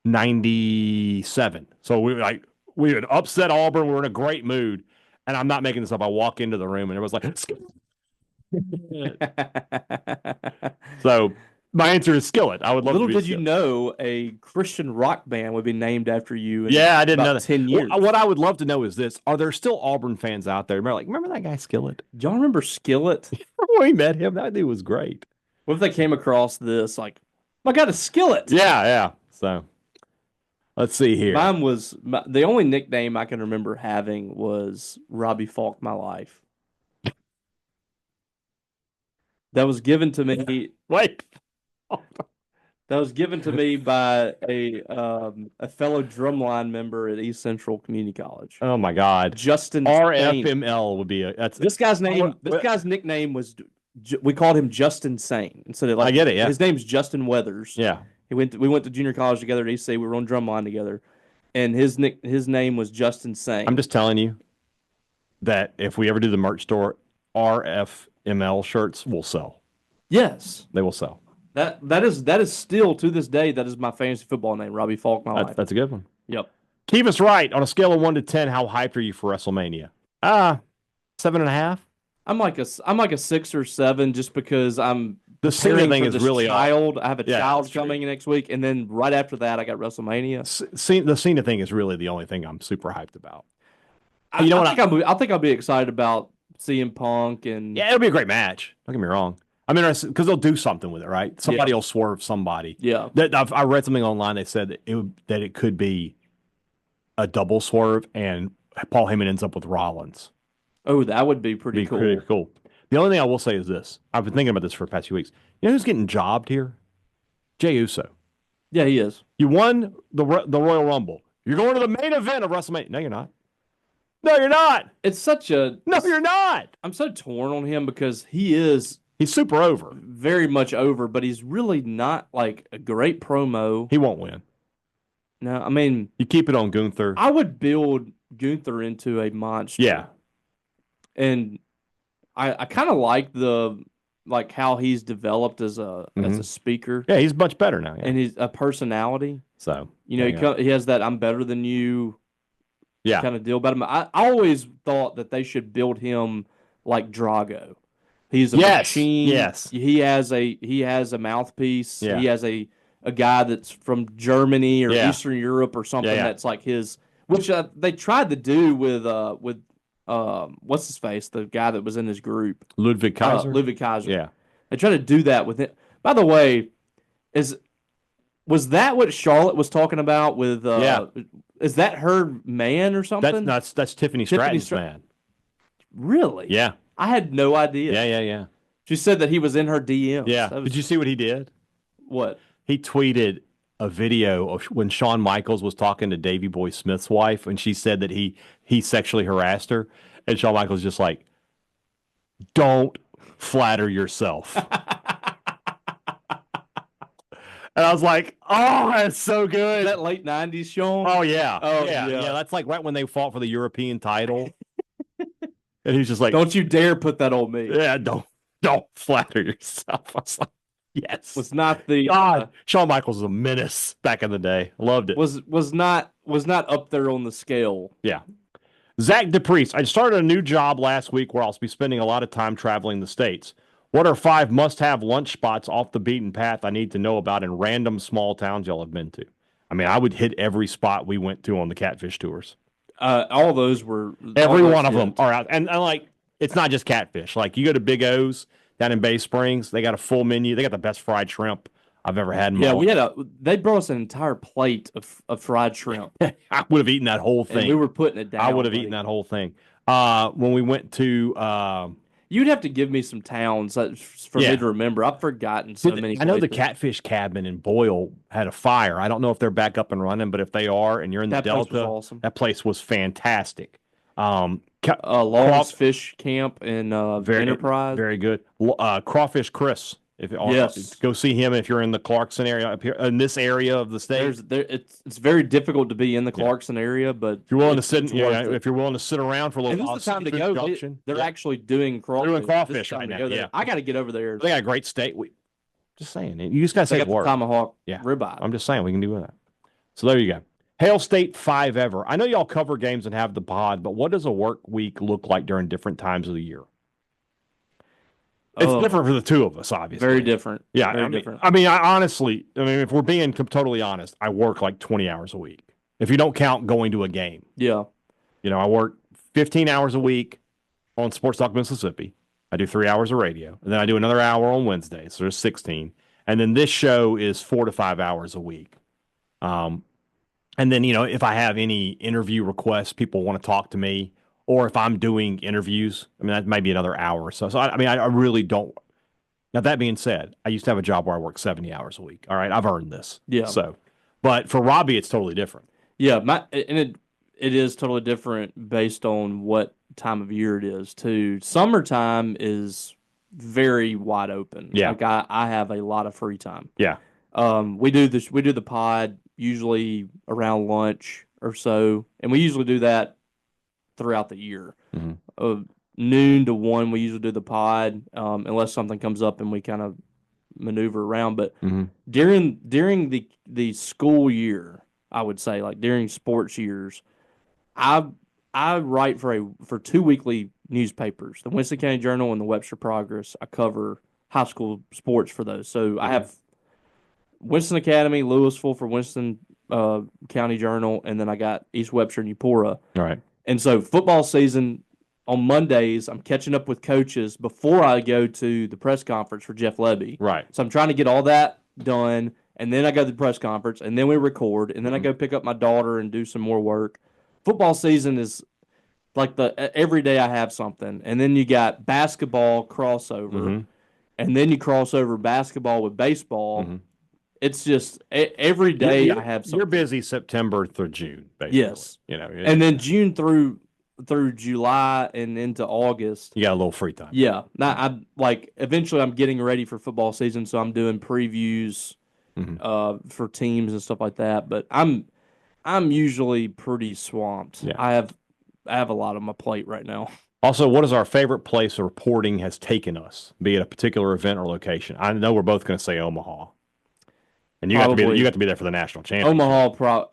97. So we had upset Auburn. We were in a great mood. And I'm not making this up. I walk into the room and it was like, so my answer is Skillet. I would love. Little did you know a Christian rock band would be named after you. I didn't know that. 10 years. What I would love to know is this: are there still Auburn fans out there? Remember that guy Skillet? Do y'all remember Skillet? When we met him, that dude was great. What if they came across this like, my God, a Skillet? Yeah. So let's see here. Mine was the only nickname I can remember having was Robbie Faulk, my life. That was given to me. Wait. That was given to me by a fellow drumline member at East Central Community College. Oh my God, Justin RFML would be this guy's name. This guy's nickname was we called him Justin Sane instead of I get it. Yeah, his name's Justin Weathers. Yeah, we went to junior college together at EC. We were on drumline together, and his name was Justin Sane. I'm just telling you that if we ever do the merch store, RFML shirts will sell. Yes, they will sell. That is still to this day that is my fantasy football name, Robbie Faulk. My life. That's a good one. Yep. Keep us right on a scale of 1 to 10. How hyped are you for WrestleMania? 7.5. I'm like a 6 or 7 just because I'm The Cena preparing thing for is this really child. I have a Yeah, child that's true. coming next week, and then right after that, I got WrestleMania. The Cena thing is really the only thing I'm super hyped about. I, You know I what? think I think I'll be excited about CM Punk and Yeah, it'll be a great match. Don't get me wrong. I'm interested because they'll do something with it, right? Somebody Yeah. will swerve somebody. yeah. I read something online that said that it could be a double swerve and Paul Heyman ends up with Rollins. Oh, that would be pretty Be cool. pretty cool. The only thing I will say is this: I've been thinking about this for the past few weeks. You know who's getting jobbed here? Jey Uso. Yeah, he is. You won the Royal Rumble. You're going to the main event of WrestleMania. No, you're not. No, you're not. It's such a No, you're not. I'm so torn on him because he is He's super over. very much over, but he's really not like a great promo. He won't win. No, I mean, You keep it on Gunther. I would build Gunther into a monster. Yeah. And I kind of like how he's developed as a speaker Yeah, he's much better now. Yeah. and he's a personality. So You know, he has that "I'm better than you" yeah, kind of deal about him. I always thought that they should build him like Drago. He's a machine. Yes. He has a mouthpiece. Yeah. He has a guy that's from Germany or Yeah. Eastern Europe or something Yeah. that's like his, which they tried to do with what's his face, the guy that was in his group, Ludwig Kaiser. Ludwig Kaiser. Yeah. They tried to do that with it. By the way, was that what Charlotte was talking about with? Yeah. Is that her man or something? That's Tiffany Stratton's man. Really? Yeah. I had no idea. Yeah. She said that he was in her DMs. Yeah. That was- Did you see what he did? what? He tweeted a video of when Shawn Michaels was talking to Davey Boy Smith's wife, and she said that he sexually harassed her, and Shawn Michaels just like, don't flatter yourself. And I was like, oh, that's so good. Is that late 90s, Sean? Oh yeah. Oh, yeah. yeah. That's like right when they fought for the European title. And he's just like, Don't you dare put that on me. yeah, don't flatter yourself. I was like, yes. Was not the God, Shawn Michaels was a menace back in the day. Loved it. was not up there on the scale. Yeah. Zach DePriest, I started a new job last week where I'll be spending a lot of time traveling the States. What are 5 must-have lunch spots off the beaten path I need to know about in random small towns y'all have been to? I mean, I would hit every spot we went to on the catfish tours. All those were Every all one of those them hit. are out. And like, it's not just catfish. Like, you go to Big O's down in Bay Springs, they got a full menu. They got the best fried shrimp I've ever had in my life. they brought us an entire plate of fried shrimp. I would have eaten that whole And thing. we were putting it down. I would have eaten that whole thing. When we went to You'd have to give me some towns for me to remember. I've forgotten so many. I know the places. Catfish Cabin in Boyle had a fire. I don't know if they're back up and running, but if they are and you're in the That place was Delta, awesome. that place was fantastic. Long's Fish Camp in Enterprise. Very good. Crawfish Chris. Yes. Go see him if you're in the Clarkson area up here in this area of the state. It's very difficult to be in the Clarkson area, but If you're willing to if you're willing to sit around for a little and while, this is the time to Seafood go. Junction. They're actually doing crawfish. They're doing crawfish This is the time right to now, go there. yeah. I got to get over there. They got a great steak. Just saying, you just got to They say got the word. tomahawk Yeah. ribeye. I'm just saying we can do that. So there you go. Hail State 5 ever. I know y'all cover games and have the pod, but what does a work week look like during different times of the year? It's different for the two of us, obviously. Very different. Yeah, Very I mean, different. if we're being totally honest, I work like 20 hours a week. If you don't count going to a game. Yeah. I work 15 hours a week on Sports Talk Mississippi. I do 3 hours of radio, and then I do another hour on Wednesday, so there's 16. And then this show is 4 to 5 hours a week. And then, if I have any interview requests, people want to talk to me, or if I'm doing interviews, that might be another hour or so. So, I really don't. Now, that being said, I used to have a job where I worked 70 hours a week. All right, I've earned this. Yeah. So, but for Robbie, it's totally different. Yeah, it is totally different based on what time of year it is too. Summertime is very wide open. Yeah. Like I have a lot of free time. Yeah. We do the pod usually around lunch or so, and we usually do that throughout the year. Mhm. Noon to 1, we usually do the pod, unless something comes up and we kind of maneuver around. But during the school year, I would say, like during sports years, I write for 2 weekly newspapers, the Winston County Journal and the Webster Progress. I cover high school sports for those. So I have Winston Academy, Louisville for Winston County Journal, and then I got East Webster and Eupora. All right. And so football season on Mondays, I'm catching up with coaches before I go to the press conference for Jeff Lebby. Right. So I'm trying to get all that done, and then I go to the press conference, and then we record, and then I go pick up my daughter and do some more work. Football season is like every day I have something, and then you got basketball crossover, and then you cross over basketball with baseball. It's just every day I have something. You're busy September through June, basically. Yes. And then June through July and into August. You got a little free time. Yeah. Now eventually I'm getting ready for football season, so I'm doing previews for teams and stuff like that. But I'm usually pretty swamped. Yeah. I have a lot on my plate right now. Also, what is our favorite place reporting has taken us, be it a particular event or location? I know we're both going to say Omaha. And you got to be there for the national championship.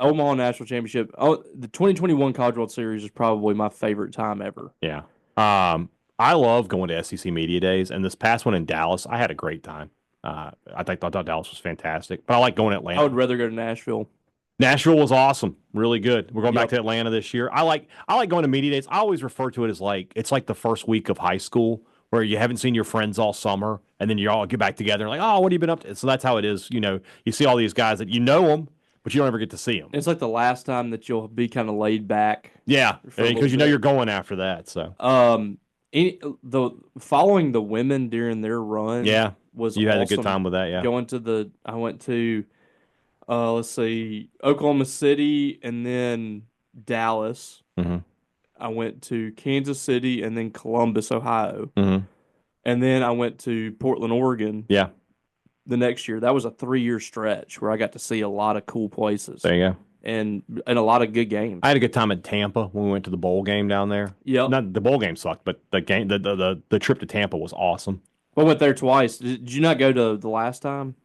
Omaha National Championship. Oh, the 2021 College World Series is probably my favorite time ever. Yeah. I love going to SEC Media Days, and this past one in Dallas, I had a great time. I thought Dallas was fantastic, but I like going to Atlanta. I would rather go to Nashville. Nashville was awesome, really good. We're going back to Atlanta this year. I like going to Media Days. I always refer to it as it's like the first week of high school, where you haven't seen your friends all summer, and then you all get back together and like, oh, what have you been up to? So that's how it is. You see all these guys that you know them, but you don't ever get to see them. It's like the last time that you'll be kind of laid back. Yeah, because you're going after that. So, following the women during their run, was you had awesome. a good time with that. Yeah, I went to, let's see, Oklahoma City and then Dallas. I went to Kansas City and then Columbus, Ohio. And then I went to Portland, Oregon. Yeah. The next year. That was a 3-year stretch where I got to see a lot of cool places. There you go. And a lot of good games. I had a good time at Tampa when we went to the bowl game down there. Yeah. Not the bowl game sucked, but the game the trip to Tampa was awesome. I went there twice. Did you not go to the last time?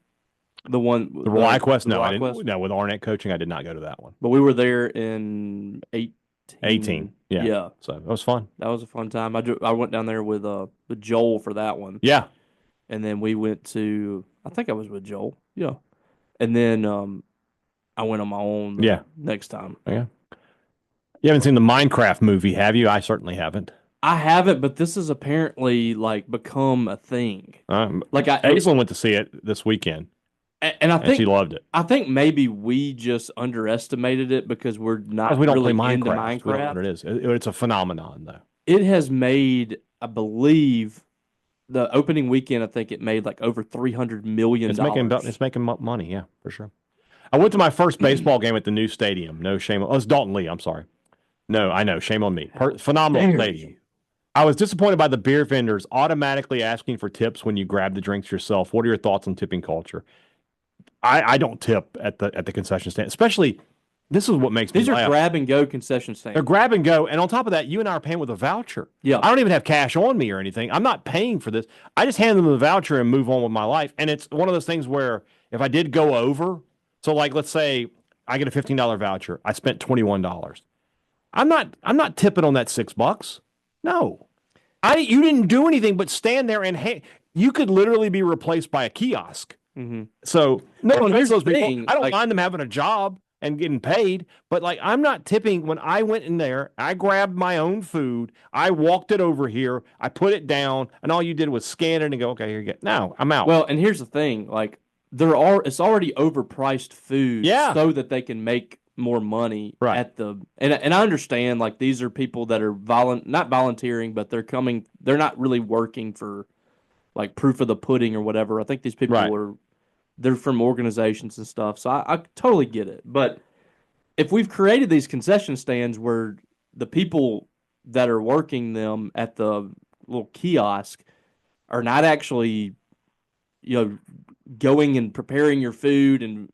The ReliaQuest? No, I didn't. No, with Arnett coaching, I did not go to that one. But we were there in 18. Yeah. So it was fun. That was a fun time. I went down there with Joel for that one. Yeah. And then we went to, I think I was with Joel. Yeah. And then I went on my own next time. Yeah. You haven't seen the Minecraft movie, have you? I certainly haven't. I haven't, but this has apparently become a thing. Aislinn went to see it this weekend. And I think she loved it. I think maybe we just underestimated it because we don't really play into Minecraft. We don't know what it is. It's a phenomenon, though. It has made, I believe, the opening weekend. I think it made over $300 million. It's making money, yeah, for sure. I went to my first baseball game at the new stadium. No shame. It's Dalton Lee. I'm sorry. No, I know. Shame on me. Phenomenal stadium. I was disappointed by the beer vendors automatically asking for tips when you grab the drinks yourself. What are your thoughts on tipping culture? I don't tip at the concession stand, especially. This is what makes me laugh. These are grab and go concession stands. They're grab and go, and on top of that, you and I are paying with a voucher. Yeah, I don't even have cash on me or anything. I'm not paying for this. I just hand them the voucher and move on with my life. And it's one of those things where if I did go over, so let's say I get a $15 voucher, I spent $21. I'm not tipping on that $6. No, you didn't do anything but stand there and you could literally be replaced by a kiosk. So here's those people. I don't mind them having a job and getting paid, but I'm not tipping. When I went in there, I grabbed my own food, I walked it over here, I put it down, and all you did was scan it and go, okay, here you go. No, I'm out. Well, and here's the thing, it's already overpriced food, so that they can make more money at the and I understand these are people that are not volunteering, but they're not really working for proof of the pudding or whatever. I think these people they're from organizations and stuff. So I totally get it. But if we've created these concession stands where the people that are working them at the little kiosk are not actually, going and preparing your food and,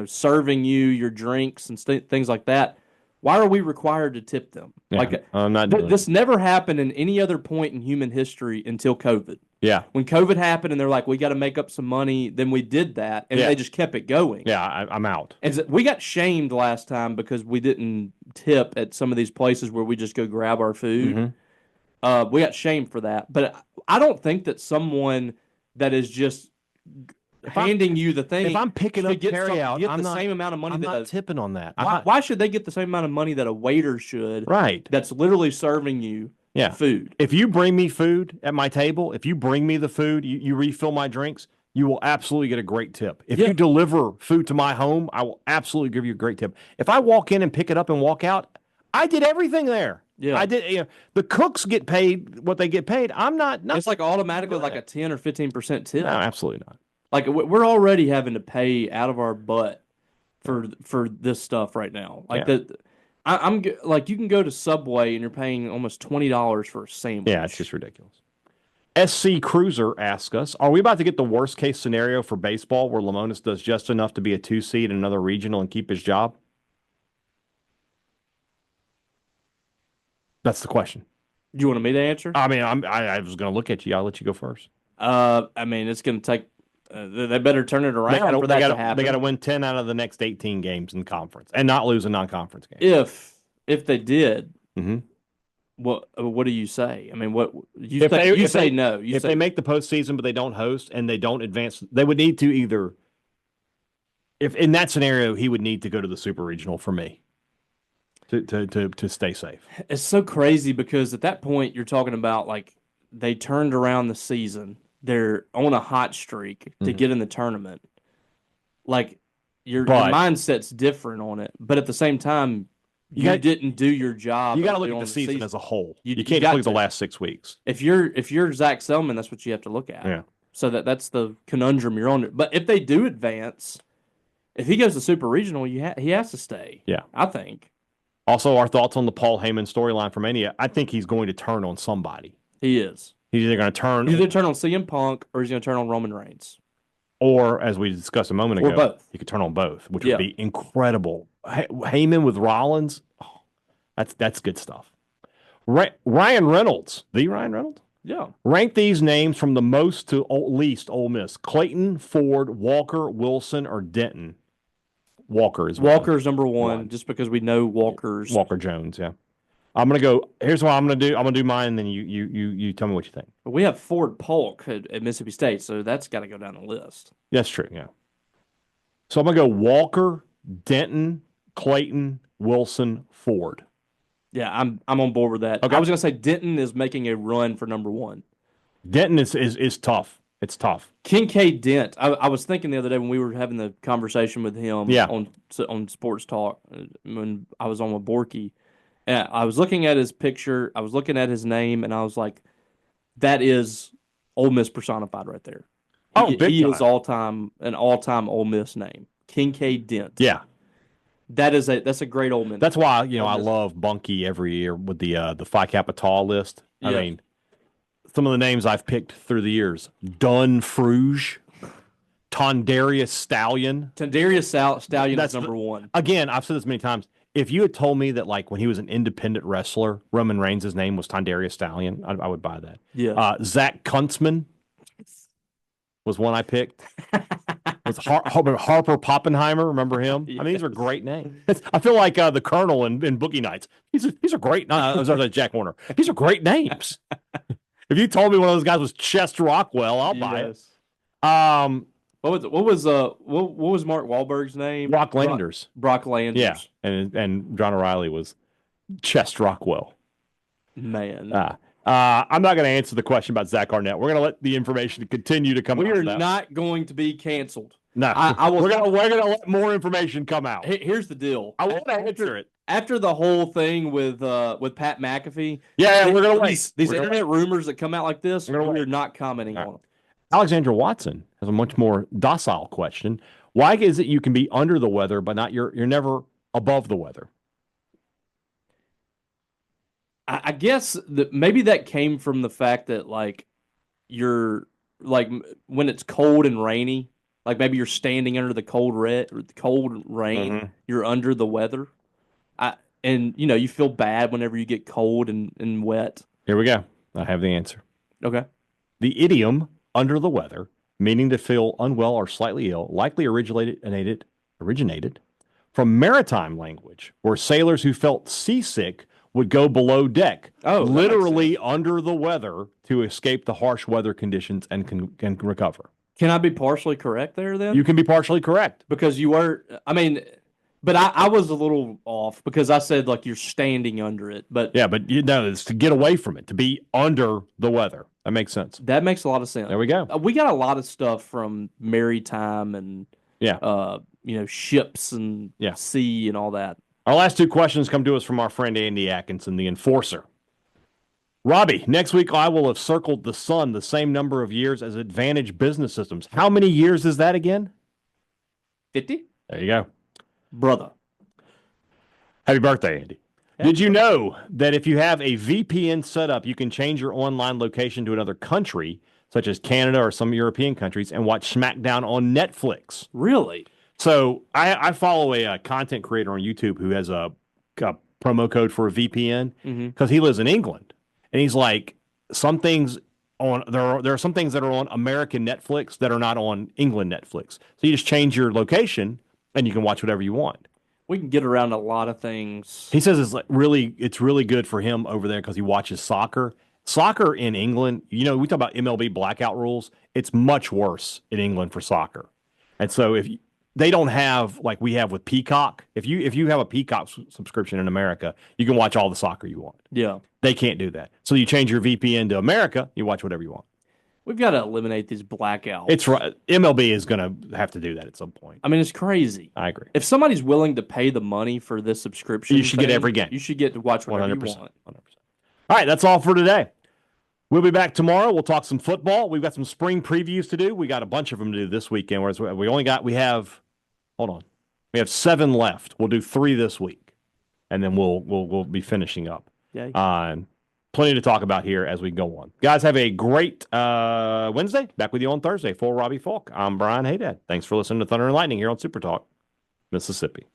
serving you your drinks and things like that, why are we required to tip them? Yeah, I'm not doing this never happened in any other point in human history until COVID. Yeah. When COVID happened and they're like, we got to make up some money, then we did that, and they just kept it going. Yeah, I'm out. And we got shamed last time because we didn't tip at some of these places where we just go grab our food. We got shamed for that. But I don't think that someone that is just handing you the thing. If I'm picking up carry out, get the same amount of money. I'm not tipping on that. Why should they get the same amount of money that a waiter should? Right. That's literally serving you food. If you bring me food at my table, if you bring me the food, you refill my drinks, you will absolutely get a great tip. If you deliver food to my home, I will absolutely give you a great tip. If I walk in and pick it up and walk out, I did everything there. Yeah, I did. The cooks get paid what they get paid. I'm not. It's like automatically like a 10 or 15% tip. No, absolutely not. Like we're already having to pay out of our butt for this stuff right now. Like I'm like, you can go to Subway and you're paying almost $20 for a sandwich. Yeah, it's just ridiculous. SC Cruiser asks us, are we about to get the worst case scenario for baseball where Lemonis does just enough to be a 2 seed in another regional and keep his job? That's the question. Do you want me to answer? I mean, I was going to look at you. I'll let you go first. I mean, it's going to take. They better turn it around for that to happen. They got to win 10 out of the next 18 games in conference and not lose a non-conference game. If they did, what do you say? I mean, what you say no. If they make the postseason but they don't host and they don't advance, they would need to either. If in that scenario, he would need to go to the super regional for me. To stay safe. It's so crazy because at that point you're talking about like they turned around the season. They're on a hot streak to get in the tournament. Like your mindset's different on it, but at the same time, you didn't do your job. You got to look at the season as a whole. You can't just look at the last 6 weeks. If you're Zach Selman, that's what you have to look at. Yeah. So that's the conundrum you're on. But if they do advance, if he goes to super regional, he has to stay. Yeah, I think. Also, our thoughts on the Paul Heyman storyline from Mania. I think he's going to turn on somebody. He is. He's either going to turn... He's either turn on CM Punk or he's going to turn on Roman Reigns. Or, as we discussed a moment ago, both. He could turn on both, which would be incredible. Heyman with Rollins, that's good stuff. Ryan Reynolds, the Ryan Reynolds? Yeah. Rank these names from the most to least Ole Miss. Clayton, Ford, Walker, Wilson, or Denton. Walker's number one, just because we know Walker Jones, yeah. I'm gonna go. Here's what I'm gonna do. I'm gonna do mine, and then you tell me what you think. We have Ford Polk at Mississippi State, so that's got to go down the list. That's true, yeah. So I'm gonna go Walker, Denton, Clayton, Wilson, Ford. Yeah, I'm on board with that. Okay. I was gonna say Denton is making a run for number one. Denton is tough. It's tough. Kincaid Dent. I was thinking the other day when we were having the conversation with him on Sports Talk when I was on with Borky. And I was looking at his picture. I was looking at his name, and I was like, "That is Ole Miss personified right there." He is an all-time Ole Miss name. Kincaid Dent. Yeah, that's a great Ole Miss. That's why I love Bunky every year with the Phi Kappa Tau list. I mean. Some of the names I've picked through the years: Dun Fruge, Tondarius Stallion. Stallion is number one. Again, I've said this many times. If you had told me that, like, when he was an independent wrestler, Roman Reigns' name was Tondarius Stallion, I would buy that. Yeah. Zach Kuntzman was one I picked. It's Harper Poppenheimer. Remember him? Yes. I mean, these are great names. I feel like the Colonel in Boogie Nights. These are great. Jack Warner. These are great names. If you told me one of those guys was Chest Rockwell, I'll buy it. What was Mark Wahlberg's name? Brock Landers. Brock Landers. Yeah, and John O'Reilly was Chest Rockwell. Man. I'm not going to answer the question about Zach Arnett. We're going to let the information continue to come out. We are not going to be canceled. No, we're going to let more information come out. Here's the deal. I want to answer it. After the whole thing with Pat McAfee, we're going to wait. These internet rumors that come out like this, we're not commenting on them. Alexandra Watson has a much more docile question. Why is it you can be under the weather, but you're never above the weather? I guess maybe that came from the fact that you're when it's cold and rainy, like maybe you're standing under the cold rain, you're under the weather. And you feel bad whenever you get cold and wet. Here we go. I have the answer. Okay. The idiom under the weather, meaning to feel unwell or slightly ill, likely originated from maritime language, where sailors who felt seasick would go below deck, Oh, that makes literally under the weather to escape the harsh weather conditions and can recover. Can I be partially correct there then? You can be partially correct. Because you were, I mean, but I was a little off because I said like you're standing under it. But Yeah, but it's to get away from it, to be under the weather. That makes sense. that makes a lot of sense. There we go. We got a lot of stuff from maritime and ships and sea and all that. Our last two questions come to us from our friend Andy Atkinson, the enforcer. Robbie, next week I will have circled the sun the same number of years as Advantage Business Systems. How many years is that again? 50? There you go. Brother. Happy birthday, Andy. Did you know that if you have a VPN set up, you can change your online location to another country, such as Canada or some European countries, and watch SmackDown on Netflix? Really? So I follow a content creator on YouTube who has a promo code for a VPN because he lives in England. And he's like, some things there are some things that are on American Netflix that are not on England Netflix. So you just change your location and you can watch whatever you want. We can get around a lot of things. He says it's really good for him over there because he watches soccer. Soccer in England, we talk about MLB blackout rules. It's much worse in England for soccer. And so they don't have like we have with Peacock. If you have a Peacock subscription in America, you can watch all the soccer you want. Yeah. They can't do that. So you change your VPN to America, you watch whatever you want. We've got to eliminate these blackouts. It's right. MLB is going to have to do that at some point. I mean, it's crazy. I agree. If somebody's willing to pay the money for this subscription, you should get every game. You should get to watch whatever 100%, you want. 100%. All right, that's all for today. We'll be back tomorrow. We'll talk some football. We've got some spring previews to do. We got a bunch of them to do this weekend. Whereas we have 7 left. We'll do 3 this week, and then we'll be finishing up. Yeah. Plenty to talk about here as we go on. Guys, have a great Wednesday. Back with you on Thursday for Robbie Faulk. I'm Brian Hadad. Thanks for listening to Thunder and Lightning here on SuperTalk, Mississippi.